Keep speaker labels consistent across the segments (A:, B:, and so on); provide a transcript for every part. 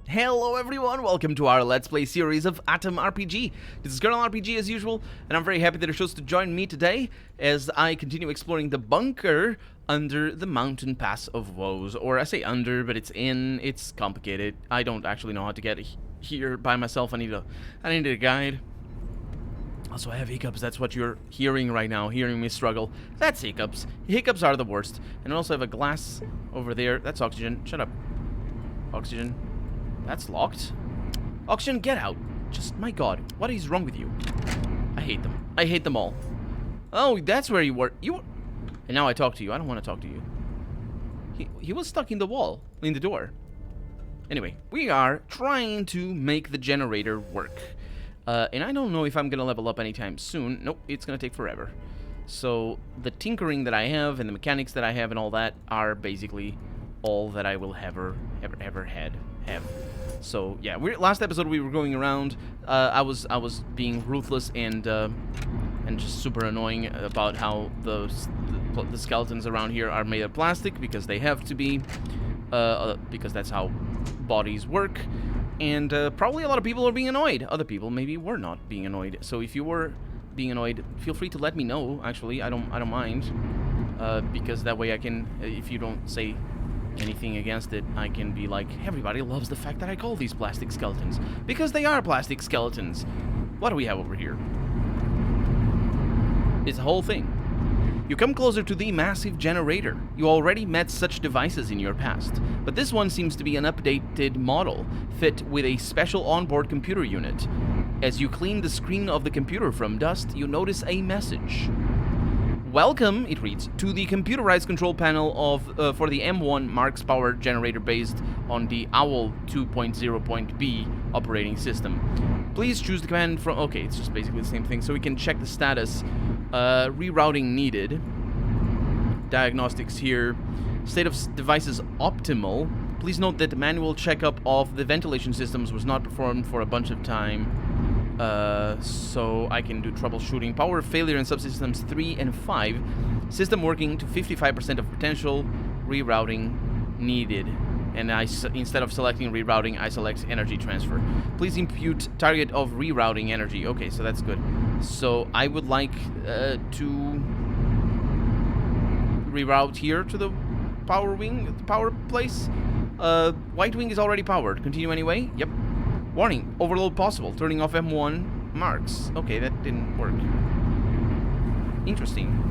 A: Hello everyone, welcome to our Let's Play series of ATOM RPG. This is Colonel RPG as usual, and I'm very happy that you're chose to join me today as I continue exploring the bunker under the mountain pass of woes. Or I say under, but it's complicated. I don't actually know how to get here by myself. I need a guide. Also, I have hiccups. That's what you're hearing right now, hearing me struggle. That's hiccups. Hiccups are the worst. And I also have a glass over there. That's oxygen. Shut up. Oxygen. That's locked. Oxygen, get out. Just, my god, what is wrong with you? I hate them. I hate them all. Oh, that's where you were. And now I talk to you. I don't want to talk to you. He was stuck in the wall, in the door. Anyway, we are trying to make the generator work. And I don't know if I'm going to level up anytime soon. Nope, it's going to take forever. So, the tinkering that I have and the mechanics that I have and all that are basically all that I will ever have. So yeah, last episode we were going around. I was being ruthless and just super annoying about how the skeletons around here are made of plastic because they have to be, because that's how bodies work. And probably a lot of people are being annoyed. Other people maybe were not being annoyed. So if you were being annoyed, feel free to let me know. Actually, I don't mind, because that way I can, if you don't say anything against it, I can be like, everybody loves the fact that I call these plastic skeletons. Because they are plastic skeletons. What do we have over here? It's a whole thing. You come closer to the massive generator. You already met such devices in your past, but this one seems to be an updated model, fit with a special onboard computer unit. As you clean the screen of the computer from dust, you notice a message. Welcome, it reads, to the computerized control panel of for the M1 Mark's power generator based on the OWL 2.0.B operating system. Please choose the command from... Okay, it's just basically the same thing. So we can check the status. Rerouting needed. Diagnostics here. State of devices optimal. Please note that the manual checkup of the ventilation systems was not performed for a bunch of time. So I can do troubleshooting. Power failure in subsystems 3 and 5. System working to 55% of potential. Rerouting needed. And instead of selecting rerouting, I select energy transfer. Please impute target of rerouting energy. Okay, so that's good. So I would like to reroute here to the power wing, the power place. White wing is already powered. Continue anyway. Yep. Warning, overload possible. Turning off M1 marks. Okay, that didn't work. Interesting.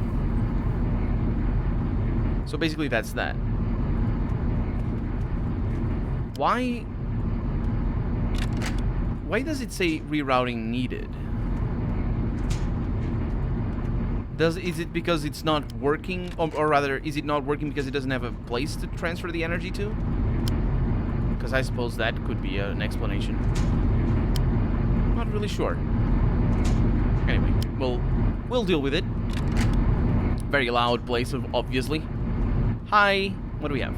A: So basically that's that. Why does it say rerouting needed? Is it because it's not working? Or rather, is it not working because it doesn't have a place to transfer the energy to? Because I suppose that could be an explanation. Not really sure. Anyway, we'll deal with it. Very loud place, obviously. Hi, what do we have?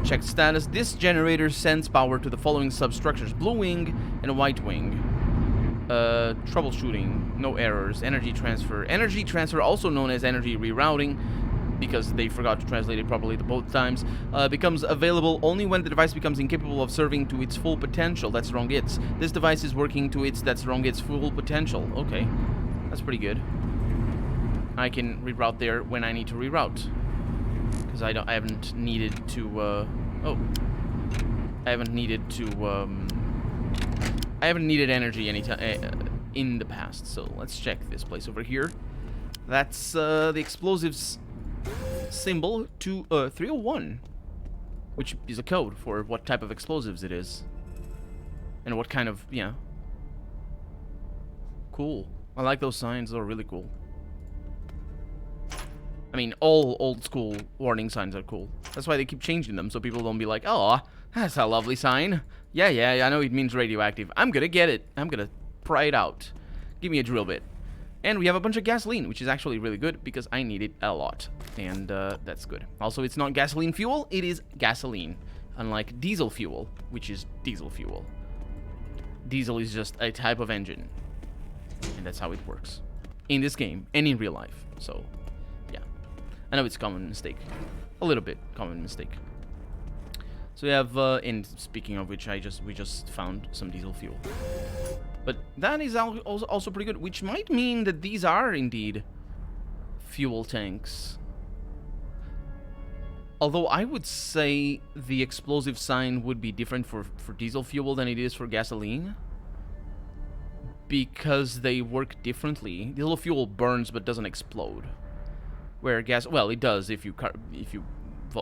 A: Check status. This generator sends power to the following substructures: blue wing and white wing. Troubleshooting, no errors. Energy transfer. Energy transfer, also known as energy rerouting, because they forgot to translate it properly both times, becomes available only when the device becomes incapable of serving to its full potential. That's wrong. This device is working to its full potential. Okay, that's pretty good. I can reroute there when I need to reroute, because I haven't needed to. I haven't needed energy anytime in the past. So let's check this place over here. That's the explosives symbol to 301, which is a code for what type of explosives it is and what kind of, yeah. Cool. I like those signs. They're really cool. I mean, all old school warning signs are cool. That's why they keep changing them, so people don't be like, oh, that's a lovely sign. Yeah, I know it means radioactive. I'm gonna get it. I'm gonna pry it out. Give me a drill bit. And we have a bunch of gasoline, which is actually really good because I need it a lot. And that's good. Also, it's not gasoline fuel, it is gasoline. Unlike diesel fuel, which is diesel fuel. Diesel is just a type of engine. And that's how it works. In this game, and in real life. So, yeah. I know it's a common mistake. A little bit common mistake. So we have, and speaking of which, we just found some diesel fuel. But that is also pretty good, which might mean that these are indeed fuel tanks. Although I would say the explosive sign would be different for diesel fuel than it is for gasoline, because they work differently. Diesel fuel burns but doesn't explode, where gas, well, it does if you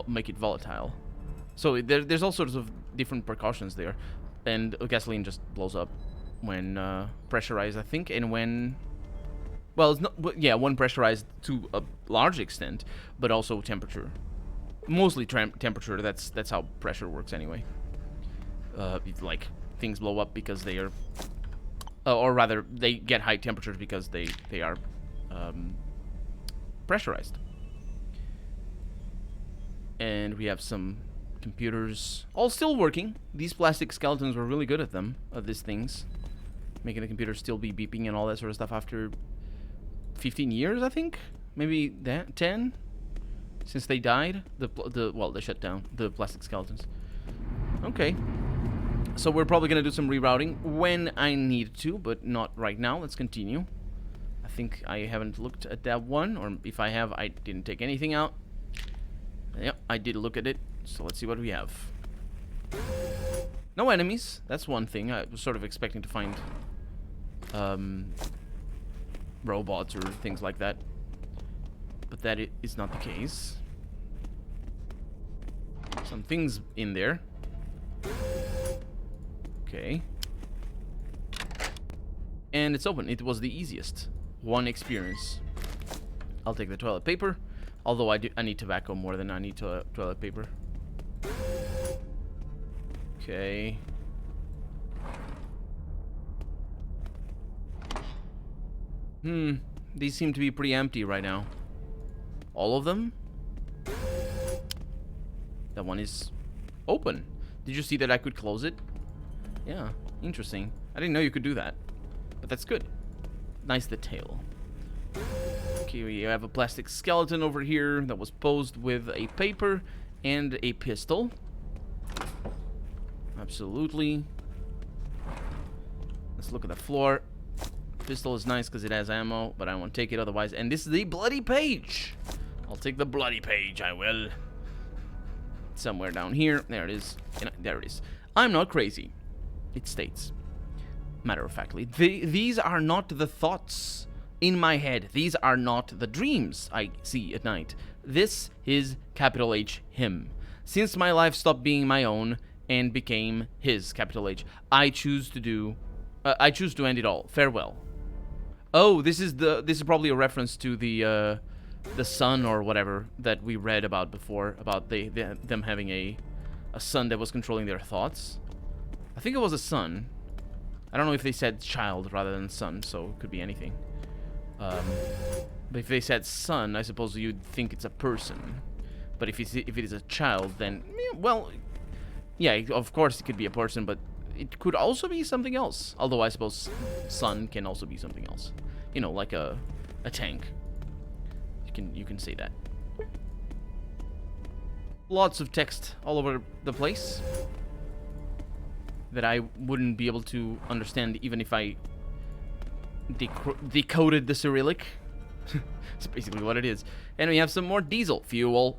A: make it volatile. So there's all sorts of different precautions there, and gasoline just blows up when pressurized, I think, and when, well, it's not, yeah, when pressurized to a large extent, but also temperature. Mostly temperature. That's how pressure works anyway. Like things blow up because they are, or rather, they get high temperatures because they are pressurized. And we have some computers, all still working. These plastic skeletons were really good at them, these things, making the computer still be beeping and all that sort of stuff after 15 years, I think, maybe 10. Since they died, well, they shut down the plastic skeletons. Okay, so we're probably gonna do some rerouting when I need to, but not right now. Let's continue. I think I haven't looked at that one, or if I have, I didn't take anything out. Yep, I did look at it. So let's see what we have. No enemies. That's one thing. I was sort of expecting to find robots or things like that, but that is not the case. Some things in there. Okay. And it's open. It was the easiest. One experience. I'll take the toilet paper. Although I need tobacco more than I need toilet paper. Okay. These seem to be pretty empty right now. All of them? That one is open. Did you see that I could close it? Yeah, interesting. I didn't know you could do that, but that's good. Nice detail. Okay, we have a plastic skeleton over here that was posed with a paper and a pistol. Absolutely. Let's look at the floor. Pistol is nice because it has ammo, but I won't take it otherwise. And this is the bloody page. I'll take the bloody page, I will. Somewhere down here. There it is. There it is. I'm not crazy. It states, matter-of-factly, these are not the thoughts in my head. These are not the dreams I see at night. This is capital H, him. Since my life stopped being my own and became his, capital H, I choose to end it all. Farewell. Oh, this is probably a reference to the sun or whatever that we read about before, about them having a sun that was controlling their thoughts. I think it was a son. I don't know if they said child rather than son, so it could be anything. But if they said son, I suppose you'd think it's a person. But if it is a child, then, well, yeah, of course it could be a person, but it could also be something else. Although I suppose son can also be something else. You know, like a tank. You can say that. Lots of text all over the place that I wouldn't be able to understand even if I decoded the Cyrillic. That's basically what it is. And we have some more diesel fuel.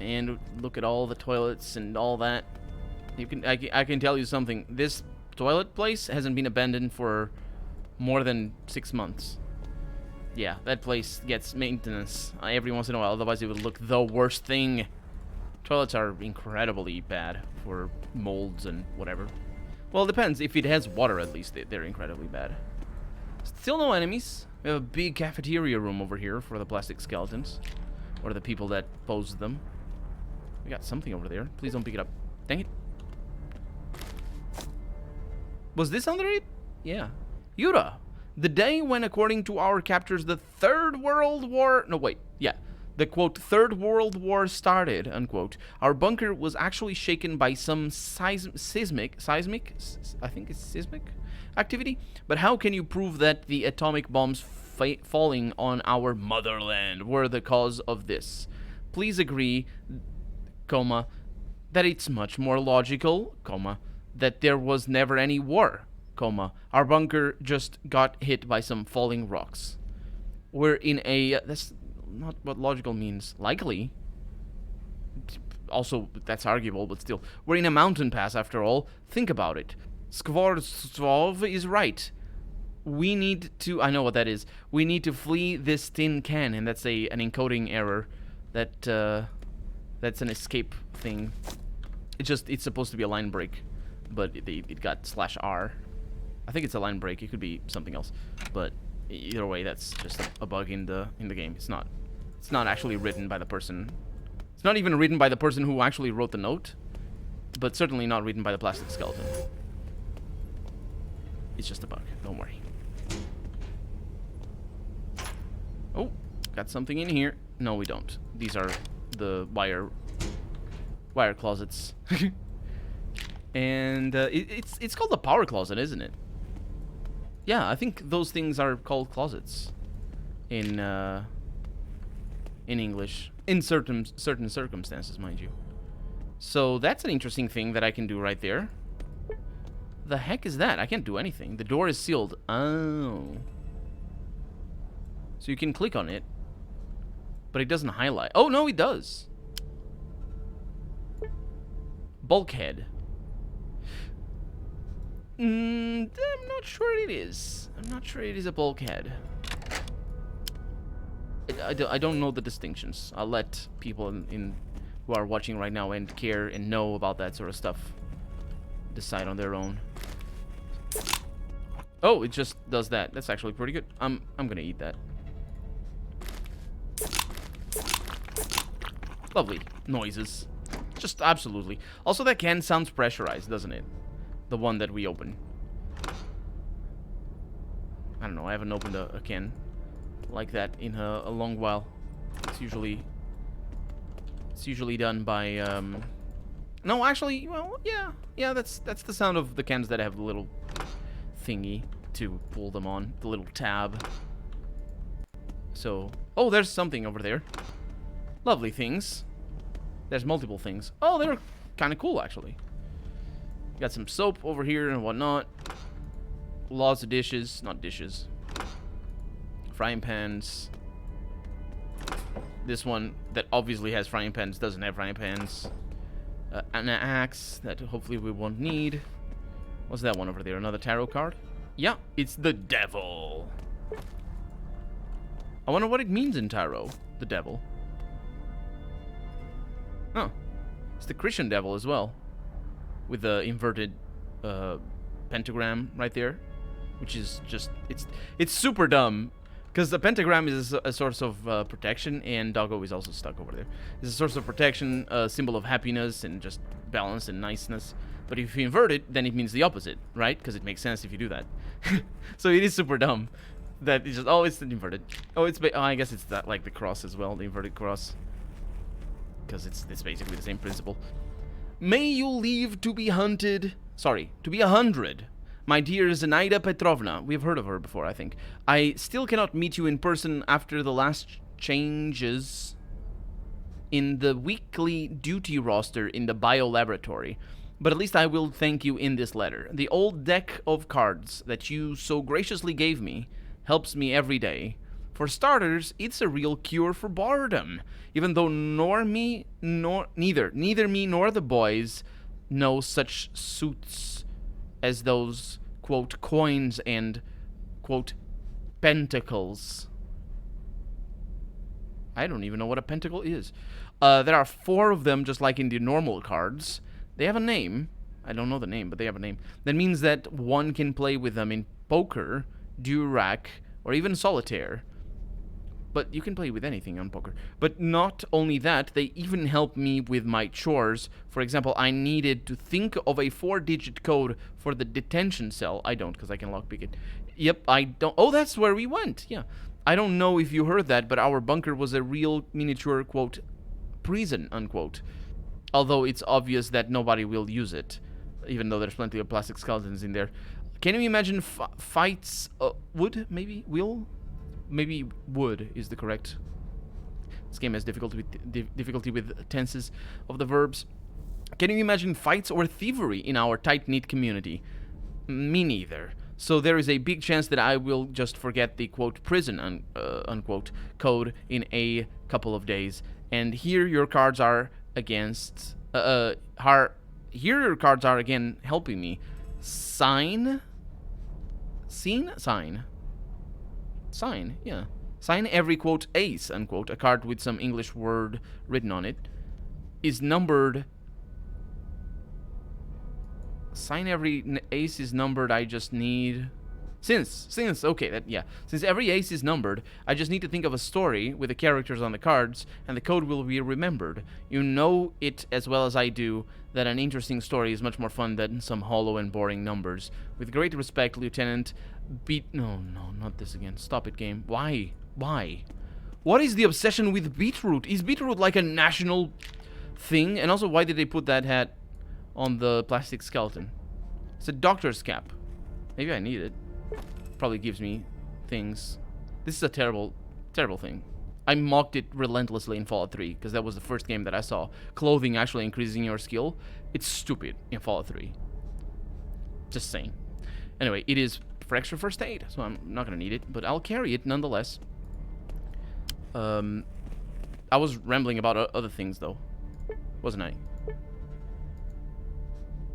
A: And look at all the toilets and all that. I can tell you something. This toilet place hasn't been abandoned for more than 6 months. Yeah, that place gets maintenance every once in a while, otherwise it would look the worst thing. Toilets are incredibly bad for molds and whatever. Well, it depends. If it has water, at least, they're incredibly bad. Still no enemies. We have a big cafeteria room over here for the plastic skeletons. Or the people that posed them. We got something over there. Please don't pick it up. Dang it. Was this under it? Yeah. Yura. The day when, according to our captors, the Third World War... No, wait. Yeah. The, quote, Third World War started, unquote. Our bunker was actually shaken by some seismic, I think it's seismic activity? But how can you prove that the atomic bombs falling on our motherland were the cause of this? Please agree, that it's much more logical, comma, that there was never any war, comma, our bunker just got hit by some falling rocks. We're in a... That's not what logical means. Likely. Also, that's arguable, but still. We're in a mountain pass, after all. Think about it. Skvorstvov is right. We need to... I know what that is. We need to flee this tin can, and that's an encoding error. That's an escape thing. It's supposed to be a line break, but it got /R. I think it's a line break. It could be something else, but either way, that's just a bug in the game. It's not actually written by the person. It's not even written by the person who actually wrote the note, but certainly not written by the plastic skeleton. It's just a bug. Don't worry. Oh, got something in here. No, we don't. These are the wire closets. And it's called the power closet, isn't it? Yeah, I think those things are called closets in English, in certain circumstances, mind you. So that's an interesting thing that I can do right there. The heck is that? I can't do anything. The door is sealed. Oh. So you can click on it, but it doesn't highlight. Oh, no, it does. Bulkhead. I'm not sure it is. I'm not sure it is a bulkhead. I don't know the distinctions. I'll let people in who are watching right now and care and know about that sort of stuff decide on their own. Oh, it just does that. That's actually pretty good. I'm gonna eat that. Lovely noises. Just absolutely. Also, that can sounds pressurized, doesn't it? The one that we open. I don't know. I haven't opened a can like that in a long while. It's usually done by no, actually, well, yeah. That's the sound of the cans that have the little thingy to pull them on, the little tab. So, oh, there's something over there. Lovely things. There's multiple things. Oh, they're kind of cool, actually. Got some soap over here and whatnot. Lots of dishes. Not dishes. Frying pans. This one that obviously has frying pans doesn't have frying pans. An axe that hopefully we won't need. What's that one over there? Another tarot card? Yeah, it's the devil. I wonder what it means in tarot. The devil. Oh, it's the Christian devil as well, with the inverted pentagram right there, which is just it's super dumb, because the pentagram is a source of protection, and Doggo is also stuck over there. It's a source of protection, a symbol of happiness and just balance and niceness. But if you invert it, then it means the opposite, right? Because it makes sense if you do that. So it is super dumb that it's just it's inverted. Oh, I guess it's that, like the cross as well, the inverted cross. Because it's basically the same principle. May you live to be hunted. Sorry, to be 100. My dear Zenaida Petrovna. We've heard of her before, I think. I still cannot meet you in person after the last changes in the weekly duty roster in the biolaboratory. But at least I will thank you in this letter. The old deck of cards that you so graciously gave me helps me every day. For starters, it's a real cure for boredom, even though neither me nor the boys know such suits as those, quote, coins and, quote, pentacles. I don't even know what a pentacle is. There are 4 of them, just like in the normal cards. They have a name. I don't know the name, but they have a name. That means that one can play with them in poker, durac, or even solitaire. But you can play with anything on poker. But not only that, they even help me with my chores. For example, I needed to think of a 4-digit code for the detention cell. I don't, because I can lockpick it. Yep, I don't. Oh, that's where we went. Yeah. I don't know if you heard that, but our bunker was a real miniature, quote, prison, unquote. Although it's obvious that nobody will use it, even though there's plenty of plastic skeletons in there. Can you imagine fights? Wood, maybe? Will? Maybe would is the correct. This game has difficulty with tenses of the verbs. Can you imagine fights or thievery in our tight-knit community? Me neither. So there is a big chance that I will just forget the, quote, prison, unquote, code in a couple of days. And here your cards are against... here your cards are again helping me. Sign? Scene? Sign. Sign, yeah. Sign every, quote, ace, unquote, a card with some English word written on it, is numbered... Sign every ace is numbered, I just need... Since, okay, yeah. Since every ace is numbered, I just need to think of a story with the characters on the cards, and the code will be remembered. You know it as well as I do, that an interesting story is much more fun than some hollow and boring numbers. With great respect, Lieutenant... No, not this again. Stop it, game. Why? What is the obsession with beetroot? Is beetroot like a national thing? And also, why did they put that hat on the plastic skeleton? It's a doctor's cap. Maybe I need it. Probably gives me things. This is a terrible thing. I mocked it relentlessly in Fallout 3 because that was the first game that I saw. Clothing actually increasing your skill. It's stupid in Fallout 3. Just saying. Anyway, it is for extra first aid, so I'm not gonna need it, but I'll carry it nonetheless. I was rambling about other things though, wasn't I? I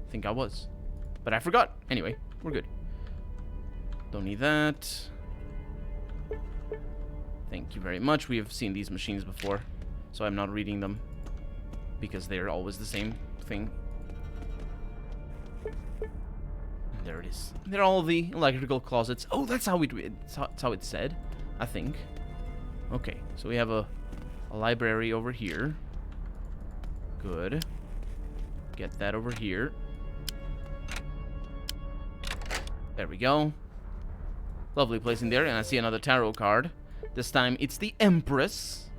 A: think I was, but I forgot. Anyway, we're good. Don't need that. Thank you very much. We have seen these machines before, so I'm not reading them because they're always the same thing. There it is. They're all the electrical closets. Oh, that's how that's how it said, I think. Okay, so we have a library over here. Good. Get that over here. There we go. Lovely place in there, and I see another tarot card. This time it's the Empress.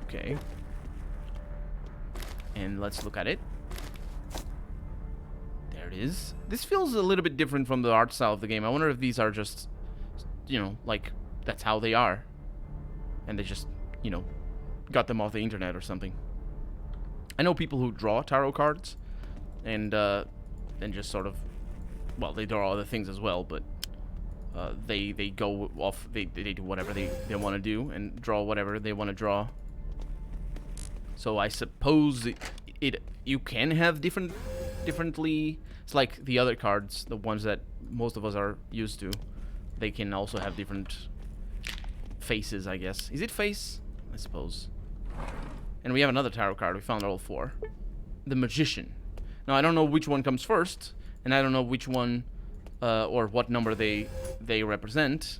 A: Okay. And let's look at it. There it is. This feels a little bit different from the art style of the game. I wonder if these are just, you know, like, that's how they are. And they just, you know, got them off the internet or something. I know people who draw tarot cards and just sort of, well, they draw other things as well, but they go off, they do whatever they want to do and draw whatever they want to draw. So I suppose you can have differently. It's like the other cards, the ones that most of us are used to. They can also have different faces, I guess. Is it face? I suppose. And we have another tarot card. We found all four. The Magician. Now, I don't know which one comes first, and I don't know which one or what number they represent.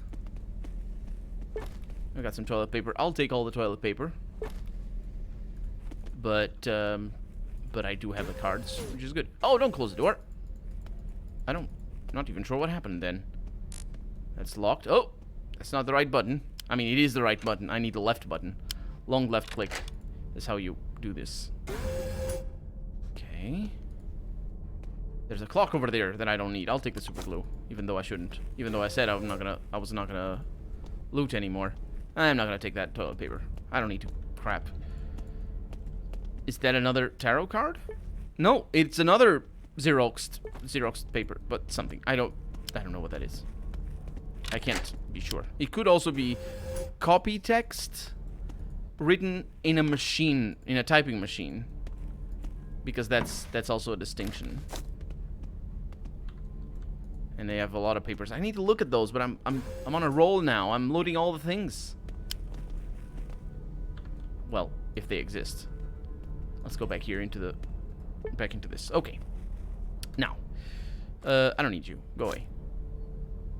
A: I got some toilet paper. I'll take all the toilet paper. But I do have the cards, which is good. Oh, don't close the door. Not even sure what happened then. That's locked. Oh, that's not the right button. I mean, it is the right button. I need the left button. Long left click. That's how you do this. Okay. There's a clock over there that I don't need. I'll take the super glue, even though I shouldn't. Even though I said I was not gonna loot anymore. I'm not gonna take that toilet paper. I don't need to. Crap. Is that another tarot card? No, it's another Xeroxed paper, but something. I don't know what that is. I can't be sure. It could also be copy text written in a machine, in a typing machine, because that's also a distinction. And they have a lot of papers. I need to look at those, but I'm on a roll now. I'm loading all the things. Well, if they exist. Let's go back here into this. Okay. Now, I don't need you. Go away.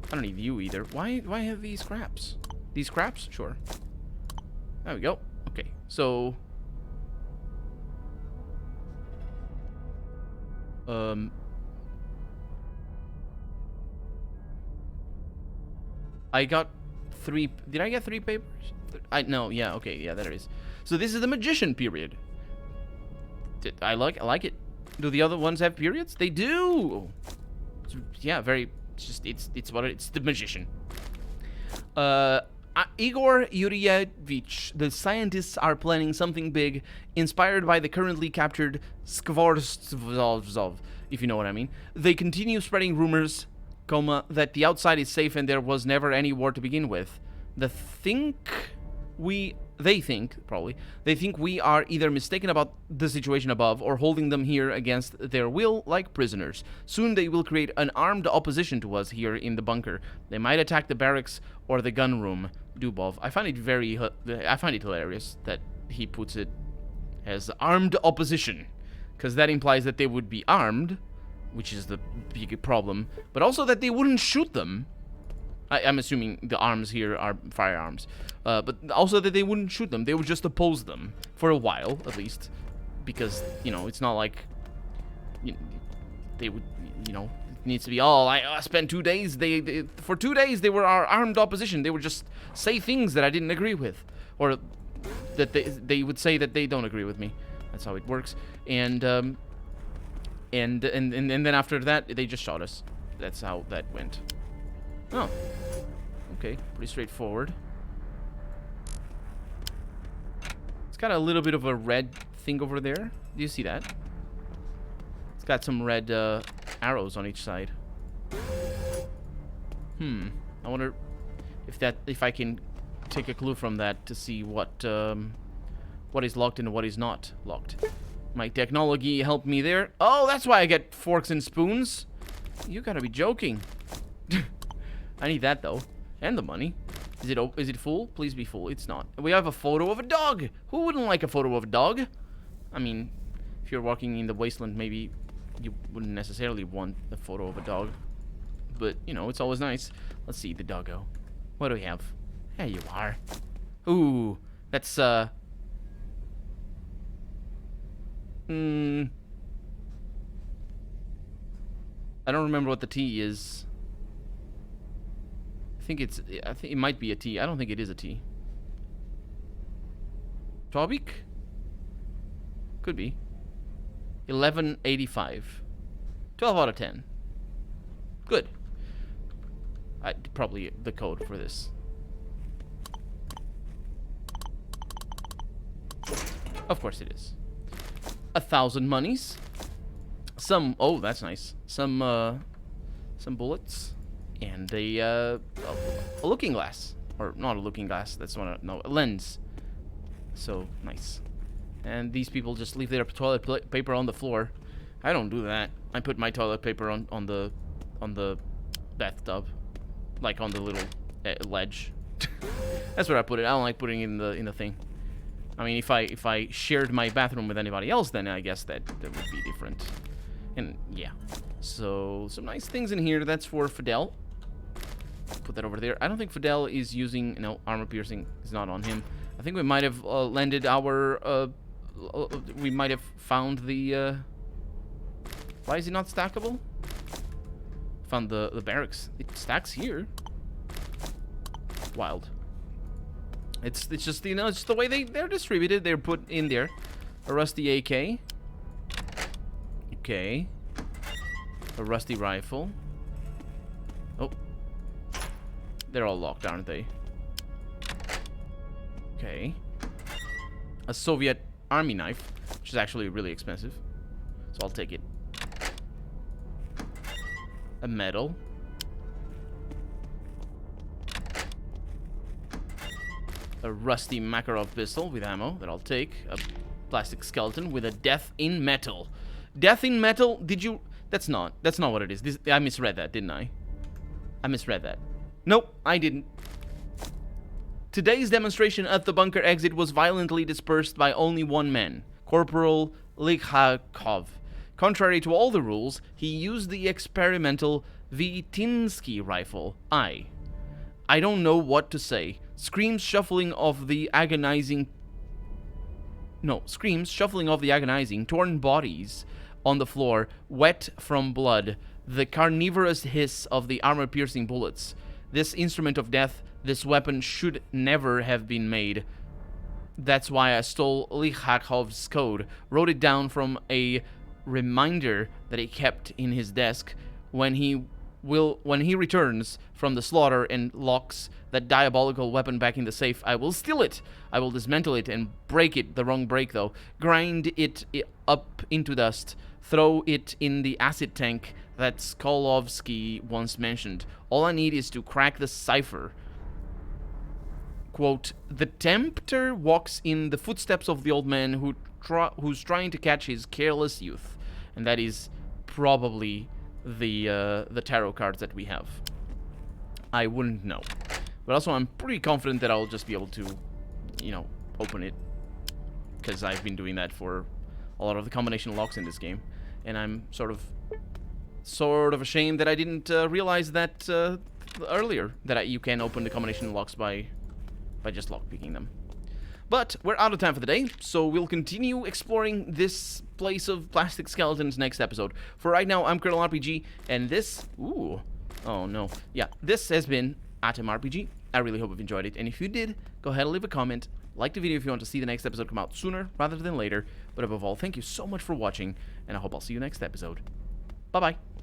A: I don't need you either. Why have these scraps? These scraps? Sure. There we go. Okay. So, I got 3. Did I get 3 papers? No. Yeah. Okay. Yeah. There it is. So this is the Magician period. I like it. Do the other ones have periods? They do. Yeah, very. It's the Magician. Igor Yurievich, the scientists are planning something big, inspired by the currently captured Skvorstvov, if you know what I mean. They continue spreading rumors, that the outside is safe and there was never any war to begin with. They think we are either mistaken about the situation above or holding them here against their will like prisoners. Soon they will create an armed opposition to us here in the bunker. They might attack the barracks or the gun room. Dubov. I find it hilarious that he puts it as armed opposition, because that implies that they would be armed, which is the big problem, but also that they wouldn't shoot them. I'm assuming the arms here are firearms, but also that they wouldn't shoot them. They would just oppose them for a while, at least, because, you know, it's not like they would, you know, it needs to be, oh, I spent 2 days, for 2 days they were our armed opposition. They would just say things that I didn't agree with, or that they would say that they don't agree with me. That's how it works. And then after that, they just shot us. That's how that went. Oh. Okay, pretty straightforward. It's got a little bit of a red thing over there. Do you see that? It's got some red arrows on each side. I wonder if I can take a clue from that to see what is locked and what is not locked. My technology helped me there. Oh, that's why I get forks and spoons. You gotta be joking. I need that though, and the money. Is it full? Please be full. It's not. We have a photo of a dog. Who wouldn't like a photo of a dog? I mean, if you're walking in the wasteland, maybe you wouldn't necessarily want a photo of a dog, but you know, it's always nice. Let's see the doggo. What do we have? There you are. Ooh, that's I don't remember what the T is. I think it might be a T. I don't think it is a T. Tobik? Could be. 1185. 12 out of 10. Good. Probably the code for this. Of course it is. 1,000 monies. Some, oh, that's nice. Some bullets. And a looking glass. Or not a looking glass, that's one, no, a lens. So, nice. And these people just leave their toilet paper on the floor. I don't do that. I put my toilet paper on the bathtub. Like on the little ledge. That's where I put it. I don't like putting it in the thing. I mean, if I shared my bathroom with anybody else, then I guess that would be different. And yeah. So, some nice things in here. That's for Fidel. Put that over there. I don't think Fidel is using... No, armor piercing is not on him. I think we might have landed our... we might have found the... Why is it not stackable? Found the barracks. It stacks here. Wild. It's just, you know, it's just the way they're distributed. They're put in there. A rusty AK. Okay. A rusty rifle. Oh. They're all locked, aren't they? Okay. A Soviet army knife, which is actually really expensive. So I'll take it. A medal. A rusty Makarov pistol with ammo that I'll take. A plastic skeleton with a death in metal. Death in metal? Did you... That's not what it is. I misread that, didn't I? I misread that. Nope, I didn't. Today's demonstration at the bunker exit was violently dispersed by only one man, Corporal Likhakov. Contrary to all the rules, he used the experimental Vitinsky rifle. I don't know what to say. Screams shuffling of the agonizing, torn bodies on the floor, wet from blood, the carnivorous hiss of the armor-piercing bullets. This instrument of death, this weapon should never have been made. That's why I stole Likhakov's code, wrote it down from a reminder that he kept in his desk when he when he returns from the slaughter and locks that diabolical weapon back in the safe, I will steal it. I will dismantle it and break it, the wrong break though, grind it up into dust, throw it in the acid tank that Skolovsky once mentioned. All I need is to crack the cipher. Quote, the tempter walks in the footsteps of the old man who's trying to catch his careless youth. And that is probably the tarot cards that we have. I wouldn't know. But also, I'm pretty confident that I'll just be able to, you know, open it. Because I've been doing that for a lot of the combination locks in this game. And I'm sort of ashamed that I didn't realize that earlier. That you can open the combination locks by just lockpicking them. But we're out of time for the day, so we'll continue exploring this place of plastic skeletons next episode. For right now, I'm Colonel RPG, and this... Ooh. Oh, no. Yeah, this has been ATOM RPG. I really hope you've enjoyed it, and if you did, go ahead and leave a comment. Like the video if you want to see the next episode come out sooner rather than later. But above all, thank you so much for watching, and I hope I'll see you next episode. Bye-bye.